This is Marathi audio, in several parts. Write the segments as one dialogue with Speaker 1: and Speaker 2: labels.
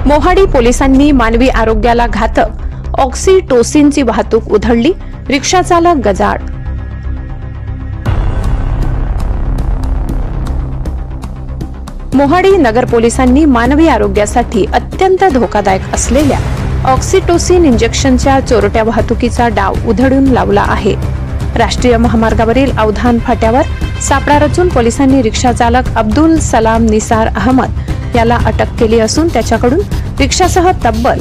Speaker 1: मोहाडी पोलिसांनी मानवी आरोग्याला घातक ऑक्सिटोसिनची वाहतूक उधळली, रिक्षा चालक गजाआड। मोहाडी नगर पोलिसांनी मानवी आरोग्यासाठी अत्यंत धोकादायक असलेल्या ऑक्सिटोसिन इंजेक्शनच्या चोरट्या वाहतुकीचा डाव उधळून लावला आहे। राष्ट्रीय महामार्गावरील अवधान फाट्यावर सापळा रचून पोलिसांनी रिक्षा चालक अब्दुल सलाम निसार अहमद याला अटक केली असून त्याच्याकडून रिक्षासह तब्बल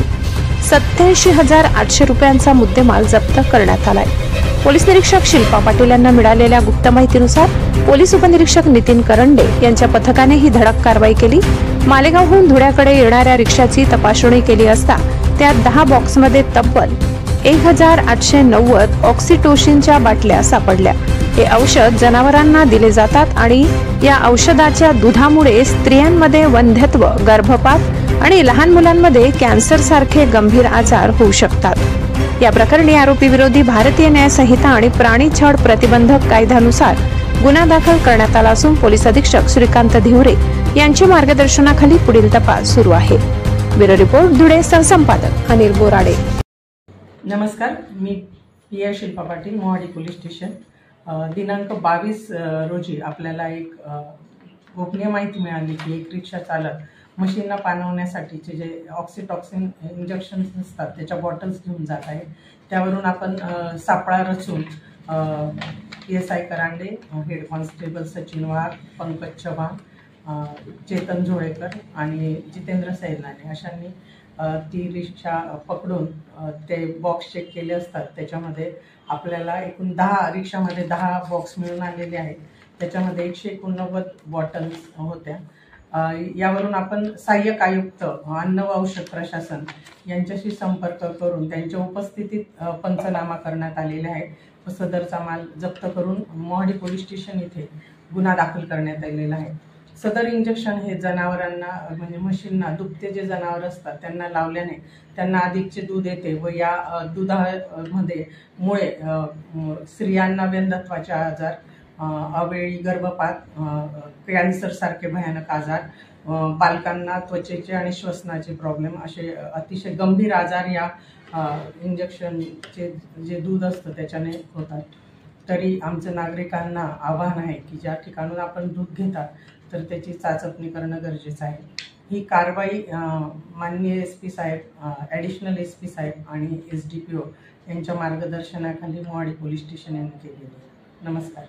Speaker 1: 87,800 रुपयांचा मुद्देमाल जप्त करण्यात आलाय। पोलीस निरीक्षक शिल्पा पाटील यांना मिळालेल्या गुप्त माहितीनुसार पोलीस उपनिरीक्षक नितीन करंडे यांच्या पथकाने ही धडक कारवाई केली। मालेगावहून धुळ्याकडे येणाऱ्या रिक्षाची तपासणी केली असता त्यात 10 बॉक्समध्ये तब्बल 1,890 ऑक्सिटोसिनच्या बाटल्या सापडल्या। हे औषध जनावरांना दिले जातात आणि या औषधाच्या दुधामुळे स्त्रियांमध्ये वंध्यत्व, गर्भपात आणि लहान मुलांमध्ये कॅन्सर सारखे गंभीर आजार होऊ शकतात। या प्रकरणी आरोपी विरोधी भारतीय न्याय संहिता आणि प्राणी छळ प्रतिबंधक कायद्यानुसार गुन्हा दाखल करण्यात आला असून पोलीस अधीक्षक श्रीकांत धिवरे यांच्या मार्गदर्शनाखाली पुढील तपास सुरू आहे। Bureau report, Dhule. सहसंपादक अनिल बोराडे।
Speaker 2: नमस्कार, मी PI. Shilpa Patil, Mohadi police station. दिनांक 22 रोजी आपल्याला एक गोपनीय माहिती मिळाली की एक रिक्षा चालक मशीनला पाणवण्यासाठीचे जे ऑक्सिटॉक्सिन इंजेक्शन्स असतात त्याच्या बॉटल्स घेऊन जात आहे। त्यावरून आपण सापळा रचून PSI Karande, head constable Sachin वाघ, पंकज चव्हाण, चेतन झोळेकर आणि जितेंद्र सैलाने अशांनी ती रिक्षा पकडून ते बॉक्स चेक केले असतात। त्याच्यामध्ये आपल्याला एकूण 10 रिक्षामध्ये 10 बॉक्स मिळून आलेले आहेत। त्याच्यामध्ये 189 बॉटल्स होत्या। यावरून आपण सहाय्यक आयुक्त अन्न व औषध प्रशासन यांच्याशी संपर्क करून त्यांच्या उपस्थितीत पंचनामा करण्यात आलेले आहे। सदरचा माल जप्त करून मोहाडी पोलीस स्टेशन इथे गुन्हा दाखल करण्यात आलेला आहे। सदर इंजेक्शन हे जनावरांना म्हणजे म्हशींना, दुभते जे जनावर असतात त्यांना लावल्याने त्यांना अधिकचे दूध येते व या दुधामध्ये मुळे स्त्रियांना वंध्यत्वाचे आजार, अवेळी गर्भपात, कॅन्सर सारखे भयानक आजार, बालकांना त्वचेचे आणि श्वसनाचे प्रॉब्लेम असे अतिशय गंभीर आजार या इंजेक्शनचे जे दूध असतं त्याच्याने होतात। तरी आमचं नागरिकांना आव्हान आहे की ज्या ठिकाणून आपण दूध घेतात तर त्याची चाचपणी करणं गरजेचं आहे। ही कारवाई माननीय SP साहेब, ॲडिशनल SP साहेब आणि SDPO यांच्या मार्गदर्शनाखाली मोहाडी पोलीस स्टेशन यांनी केलेली आहे। नमस्कार।